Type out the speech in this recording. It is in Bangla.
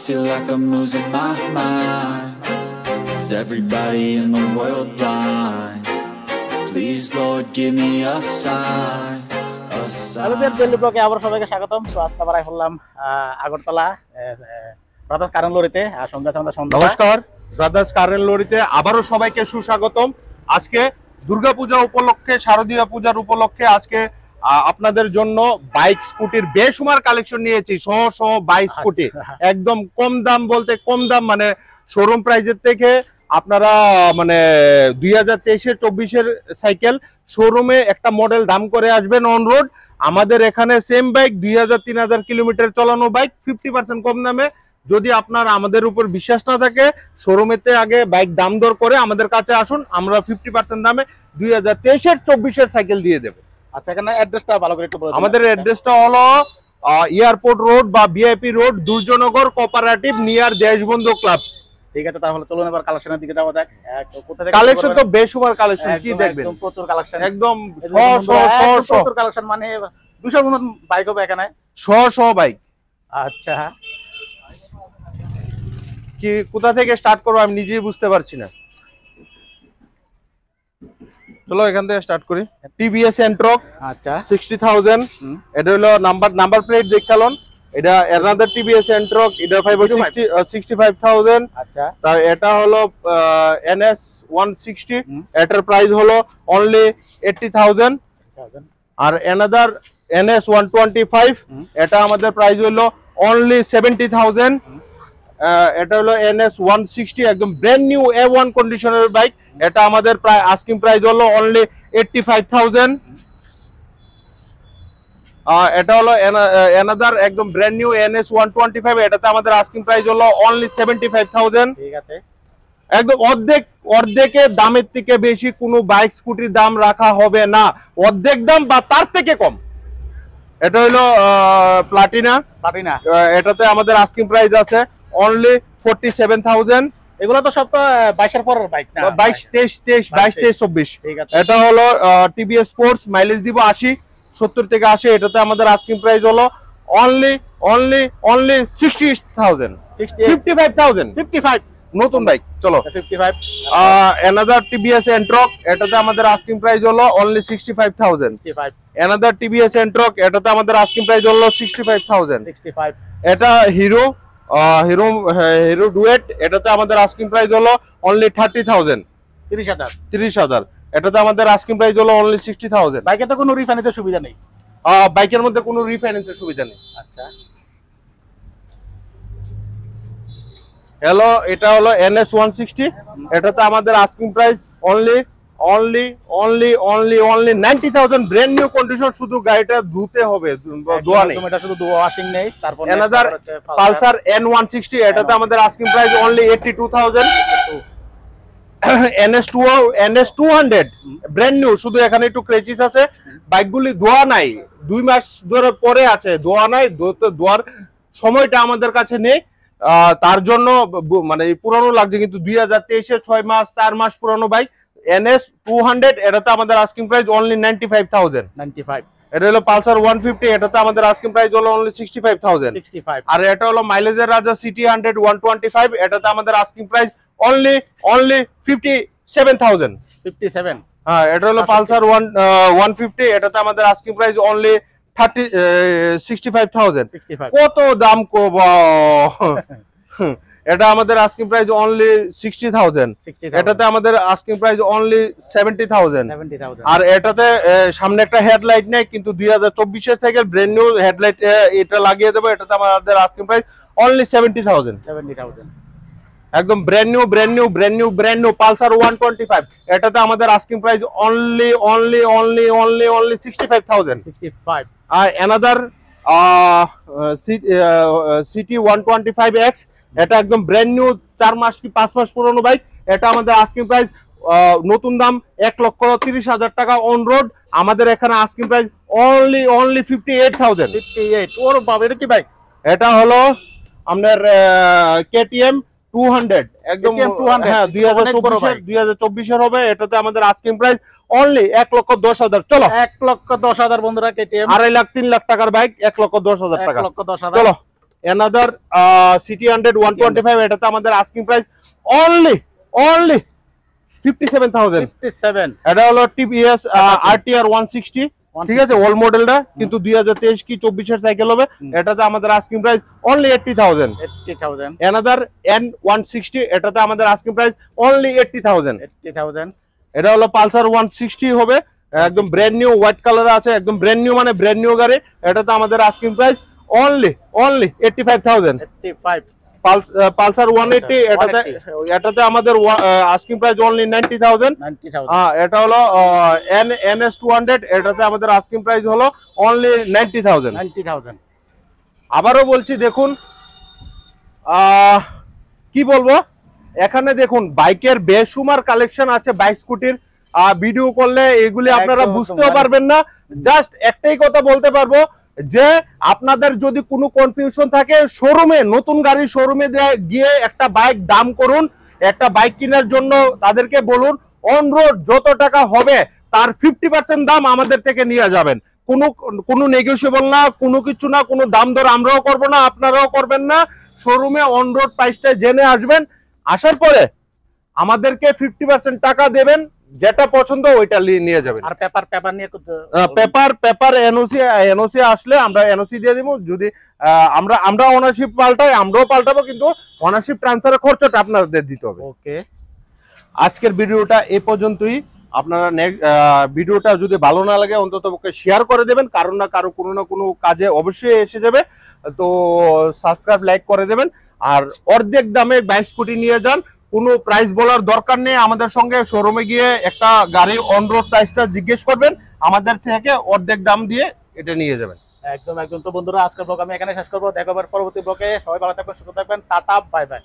feel like I'm losing my mind. Is everybody in the world blind? Please Lord give me a sign, a sign. Delhi ব্লগে আবার সবাইকে স্বাগতম। তো আজকে আবার হলাম আগরতলা ব্রাদার্স কারেন লরিতে। নমস্কার, ব্রাদার্স কারেন লরিতে আবারও সবাইকে সুস্বাগতম। আজকে দুর্গাপূজা উপলক্ষে, শারদীয় পূজার উপলক্ষে আজকে আপনাদের জন্য বাইক স্কুটির বেশুমার কালেকশন নিয়েছি। সহ বাইক স্কুটি একদম কম দাম, বলতে কম দাম মানে শোরুম প্রাইজের থেকে আপনারা মানে 2023-24 সাইকেল শোরুমে একটা মডেল দাম করে আসবেন অন রোড। আমাদের এখানে সেম বাইক 2000-3000 কিলোমিটার চালানো বাইক 50% কম দামে। যদি আপনার আমাদের উপর বিশ্বাস না থাকে, শোরুমেতে আগে বাইক দাম দর করে আমাদের কাছে আসুন, আমরা 50% দামে 2023-24 সাইকেল দিয়ে দেবো। আচ্ছা, এখানে অ্যাড্রেসটা ভালো করে একটু বলুন। আমাদের অ্যাড্রেসটা হলো এয়ারপোর্ট রোড বা VIP road, Durjannagar cooperative near Deshbandhu club. ঠিক আছে, তাহলে চলুন এবার কালেকশনের দিকে যাওয়া যাক। কালেকশন তো বেশুমার কালেকশন, কি দেখবেন একদম প্রচুর কালেকশন, একদম প্রচুর কালেকশন, মানে 200 মন বাইক হবে এখানে, বাইক। আচ্ছা, কি কোথা থেকে স্টার্ট করবো আমি নিজেই বুঝতে পারছি না। চলো এখান থেকে স্টার্ট করি। টিভিএস এন্ট্রক, আচ্ছা 60,000। এটা হলো নাম্বার প্লেট দেখালন। এটা এনাদার টিভিএস এন্ট্রক, এটা 65,000। আচ্ছা, তার এটা হলো এনএস 160, এটার প্রাইস হলো অনলি 80,000। আর এনাদার এনএস 125, এটা আমাদের প্রাইস হলো অনলি 70,000। এটা হলো এনএস 160, একদম ব্র্যান্ড নিউ A1 কন্ডিশনের বাইক। এটা আমাদের প্রায় আস্কিং প্রাইস হলো অনলি 85,000। এটা হলো এনাদার একদম ব্র্যান্ড নিউ এনএস 125, এটাতে আমাদের আস্কিং প্রাইস হলো অনলি 75,000। ঠিক আছে, একদম অর্ধেকের দামের থেকে বেশি কোনো বাইক স্কুটির দাম রাখা হবে না, অর্ধেক দাম বা তার থেকে কম। এটা হলো প্লাটিনা, এটাতে আমাদের আস্কিং প্রাইস আছে অনলি 47,000। এগুলো তো সব তো 22 এর পরের বাইক না, 22, 23, 24। এটা হলো টিভিএস স্পোর্টস, মাইলেজ দিব 70 থেকে 80। এটাতে আমাদের আস্কিং প্রাইস হলো অনলি 60,000, 55,000। নতুন বাইক। চলো 55। এনাদার টিভিএস এন্ট্রক, এটাতে আমাদের আস্কিং প্রাইস হলো অনলি 65,000। এনাদার টিভিএস এন্ট্রক, এটাতে আমাদের আস্কিং প্রাইস হলো 65,000। এটা হিরো ডুয়েট, এটাতে আমাদের আস্কিং প্রাইস হলো অনলি 30,000, 30,000। এটাতে আমাদের আস্কিং প্রাইস হলো অনলি 60,000। বাইকে তো কোনো রিফাইন্যান্সের সুবিধা নেই, বাইকের মধ্যে কোনো রিফাইন্যান্সের সুবিধা নেই। আচ্ছা, হ্যালো, এটা হলো এনএস 160, এটাতে আমাদের asking price only 90,000, brand new condition. শুধু গাড়িটা ধুতে হবে, ধোয়া নেই, এটা শুধু ওয়াশিং নেই। তারপর এনাদার পালসার N160, এটাতে আমাদের asking price only 82,000। NS 200 brand new, শুধু এখানে একটু ক্রেচিস আছে, বাইকগুলি ধোয়া নাই, 2 মাস ধরে পরে আছে, ধোয়া নাই, ধোয়ার সময়টা আমাদের কাছে নেই, তার জন্য মানে পুরানো লাগছে। কিন্তু 2023-এর 6 মাস 4 মাস পুরানো বাইক NS 200, এটাতে আমাদের আস্কিং প্রাইস অনলি 95,000। এটা হলো পালসার 150, এটাতে আমাদের আস্কিং প্রাইস হলো অনলি 65,000। আর এটা হলো মাইলেজের রাজা সিটি 100 125, এটাতে আমাদের আস্কিং প্রাইস অনলি 57,000। 57। হ্যাঁ, এটা হলো পালসার 150, এটাতে আমাদের আস্কিং প্রাইস অনলি 65,000। কত দাম এটা আমাদের আস্কিং প্রাইস অনলি 60,000। এটাতে আমাদের আস্কিং প্রাইস অনলি 70,000। আর এটাতে সামনে একটা হেডলাইট নেই, কিন্তু 2024-এর সাইকেল ব্র্যান্ড নিউ হেডলাইট এটা লাগিয়ে দেবো। এটাতে আমাদের আস্কিং প্রাইস অনলি 70,000। একদম ব্র্যান্ড নিউ পালসার 125, এটাতে আমাদের আস্কিং প্রাইস অনলি 65,000। আর এনাদার সিটি 125X, এটা একদম ব্র্যান্ড নিউ, 4 মাস কি 5 মাস পুরনো বাইক। এটা আমাদের আস্কিং প্রাইস নতুন দাম 1,30,000 টাকা অন রোড। আমাদের এখানে আস্কিং প্রাইস অনলি 58,000। 58। ওর বাবা, এটা কি বাইক? এটা হলো আপনার KTM 200, একদম 200, 2024-এর হবে। এটাতে আমাদের আস্কিং প্রাইস অনলি 1,10,000। চলো 1,10,000 বন্ধুরা, KTM 2.5 লাখ 3 লাখ টাকার বাইক 1,10,000 টাকা। চলো অ্যানাদার সিটি 100 125, এটাতে আমাদের আস্কিং প্রাইস অনলি 57,000। 57 এটা হলো টিভিএস আরটিআর 160, ঠিক আছে, ওল্ড মডেলটা, কিন্তু 2023 কি 24 এর সাইকেল হবে। এটাতে আমাদের asking price only 80,000। Another N160, এটাতে আমাদের আস্কিং প্রাইস অনলি 80,000। এটা হলো পালসার 160 হবে, একদম ব্র্যান্ড নিউ, হোয়াইট কালার আছে, একদম ব্র্যান্ড নিউ, মানে ব্র্যান্ড নিউ গাড়ি। এটাতে আমাদের আস্কিং প্রাইস অনলি 85,000। পালসার 180, এটাতে আমাদের আস্কিং প্রাইস অনলি 90,000। এটা হলো NS 200, এটাতে আমাদের আস্কিং প্রাইস হলো অনলি 90,000। আবারও বলছি, দেখুন কি বলবো, এখানে দেখুন বাইকের বেসুমার কালেকশন আছে। বাইক স্কুটির ভিডিও করলে এগুলি আপনারা বুঝতেও পারবেন না। জাস্ট একটাই কথা বলতে পারবো যে আপনাদের যদি কোনো কনফিউশন থাকে, শোরুমে, নতুন গাড়ির শোরুমে গিয়ে একটা বাইক দাম করুন। একটা বাইক কেনার জন্য তাদেরকে বলুন অন রোড যত টাকা হবে তার 50% দাম আমাদের থেকে নিয়ে যাবেন। কোনো নেগোশিয়েবল না, কোনো কিছু না, কোনো দাম দর আমরাও করবো না, আপনারাও করবেন না। শোরুমে অন রোড প্রাইসটা জেনে আসবেন, আসার পরে আমাদেরকে 50% টাকা দেবেন, যেটা পছন্দ ওইটা নিয়ে যাবেন। আর পেপার নিয়ে পেপার এনওসি আসলে আমরা এনওসি দিয়ে দিব। যদি আমরা ওনারশিপ পাল্টাই, আমরাও পাল্টাবো, কিন্তু ওনারশিপ ট্রান্সফারের খরচটা আপনাদের দিতে হবে। ওকে, আজকের ভিডিওটা এই পর্যন্তই। আপনারা ভিডিওটা যদি ভালো না লাগে অন্তত শেয়ার করে দেবেন, কারণ না কারো কোনো না কোনো কাজে অবশ্যই এসে যাবে। তো সাবস্ক্রাইব, লাইক করে দেবেন। আর অর্ধেক দামে বাইক স্কুটি নিয়ে যান, কোনো প্রাইস বলার দরকার নেই। আমাদের সঙ্গে শোরুমে গিয়ে একটা গাড়ি অন রোড প্রাইসটা জিজ্ঞেস করবেন, আমাদের থেকে অর্ধেক দাম দিয়ে এটা নিয়ে যাবেন। একদম। তো বন্ধুরা, আজকের ব্লগ আমি এখানে শেষ করবো। দেখা হবে পরবর্তী ব্লগে। সবাই ভালো থাকবেন, সুস্থ থাকবেন। Tata, bye bye.